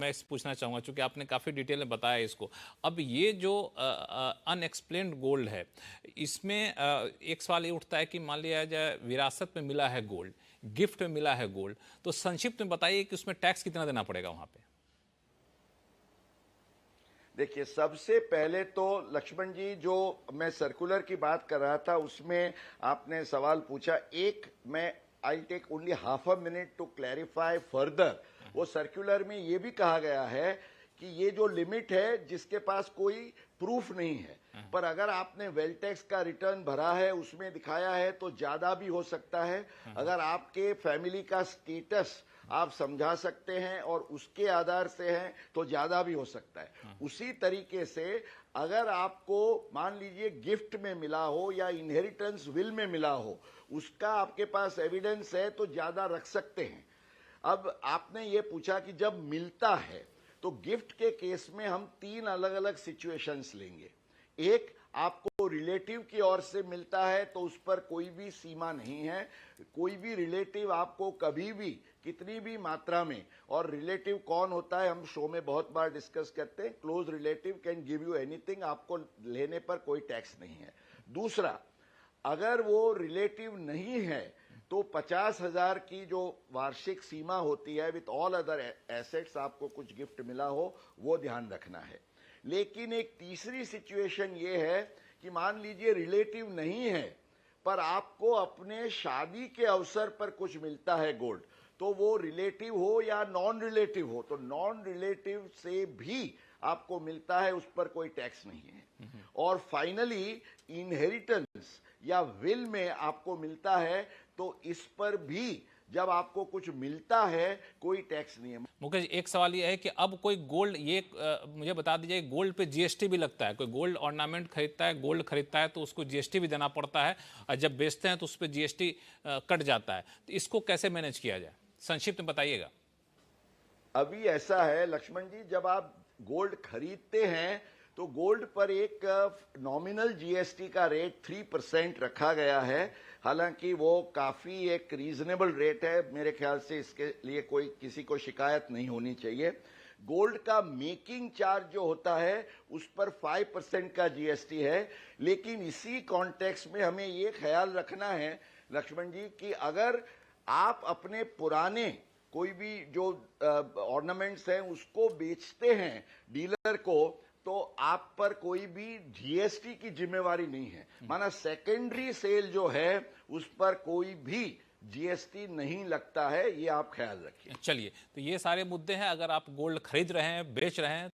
मैं इस पूछना चाहूँगा, चूंकि आपने काफ़ी डिटेल में बताया इसको। अब ये जो अनएक्सप्लेन्ड गोल्ड है, इसमें एक सवाल ये उठता है कि मान लिया जाए विरासत में मिला है गोल्ड, गिफ्ट में मिला है गोल्ड, तो संक्षिप्त में बताइए कि उसमें टैक्स कितना देना पड़ेगा वहाँ पे? देखिए, सबसे पहले तो लक्ष्मण जी, जो मैं सर्कुलर की बात कर रहा था उसमें आपने सवाल पूछा, एक मैं I take only half a minute to clarify further. वो सर्कुलर में ये भी कहा गया है कि ये जो लिमिट है जिसके पास कोई प्रूफ नहीं है, पर अगर आपने वेल टैक्स का रिटर्न भरा है, उसमें दिखाया है, तो ज्यादा भी हो सकता है। अगर आपके फैमिली का स्टेटस आप समझा सकते हैं और उसके आधार से हैं तो ज्यादा भी हो सकता है। उसी तरीके से अगर आपको मान लीजिए गिफ्ट में मिला हो या इनहेरिटेंस विल में मिला हो, उसका आपके पास एविडेंस है तो ज्यादा रख सकते हैं। अब आपने ये पूछा कि जब मिलता है, तो गिफ्ट के केस में हम तीन अलग अलग सिचुएशंस लेंगे। एक, आपको रिलेटिव की ओर से मिलता है तो उस पर कोई भी सीमा नहीं है। कोई भी रिलेटिव आपको कभी भी कितनी भी मात्रा में, और रिलेटिव कौन होता है हम शो में बहुत बार डिस्कस करते हैं, close relative can give you anything, आपको लेने पर कोई टैक्स नहीं है। दूसरा, अगर वो रिलेटिव नहीं है तो 50,000 की जो वार्षिक सीमा होती है विथ ऑल अदर एसेट्स, आपको कुछ गिफ्ट मिला हो, वो ध्यान रखना है। लेकिन एक तीसरी सिचुएशन ये है कि मान लीजिए रिलेटिव नहीं है पर आपको अपने शादी के अवसर पर कुछ मिलता है गोल्ड, तो वो रिलेटिव हो या नॉन रिलेटिव हो, तो नॉन रिलेटिव से भी आपको मिलता है, उस पर कोई टैक्स नहीं है। और फाइनली इनहेरिटेंस या विल में आपको मिलता है तो इस पर भी जब आपको कुछ मिलता है कोई टैक्स नहीं है। मुकेश, एक सवाल ये है कि अब कोई गोल्ड, ये मुझे बता दीजिए, गोल्ड पे जीएसटी भी लगता है? कोई गोल्ड ऑर्नामेंट खरीदता है, गोल्ड खरीदता है, तो उसको जीएसटी भी देना पड़ता है, और जब बेचते हैं तो उस पर जीएसटी कट जाता है। तो इसको कैसे मैनेज किया जाए, संक्षिप्त में बताइएगा। अभी ऐसा है लक्ष्मण जी, जब आप गोल्ड खरीदते हैं तो गोल्ड पर एक नॉमिनल जीएसटी का रेट 3% रखा गया है। हालांकि वो काफी एक रीजनेबल रेट है, मेरे ख्याल से इसके लिए कोई किसी को शिकायत नहीं होनी चाहिए। गोल्ड का मेकिंग चार्ज जो होता है उस पर 5% का जीएसटी है। लेकिन इसी कॉन्टेक्स्ट में हमें ये ख्याल रखना है लक्ष्मण जी कि अगर आप अपने पुराने कोई भी जो ऑर्नामेंट्स हैं उसको बेचते हैं डीलर को, तो आप पर कोई भी जीएसटी की जिम्मेवारी नहीं है। माना सेकेंडरी सेल जो है उस पर कोई भी जीएसटी नहीं लगता है, ये आप ख्याल रखिए। चलिए, तो ये सारे मुद्दे हैं। अगर आप गोल्ड खरीद रहे हैं, बेच रहे हैं,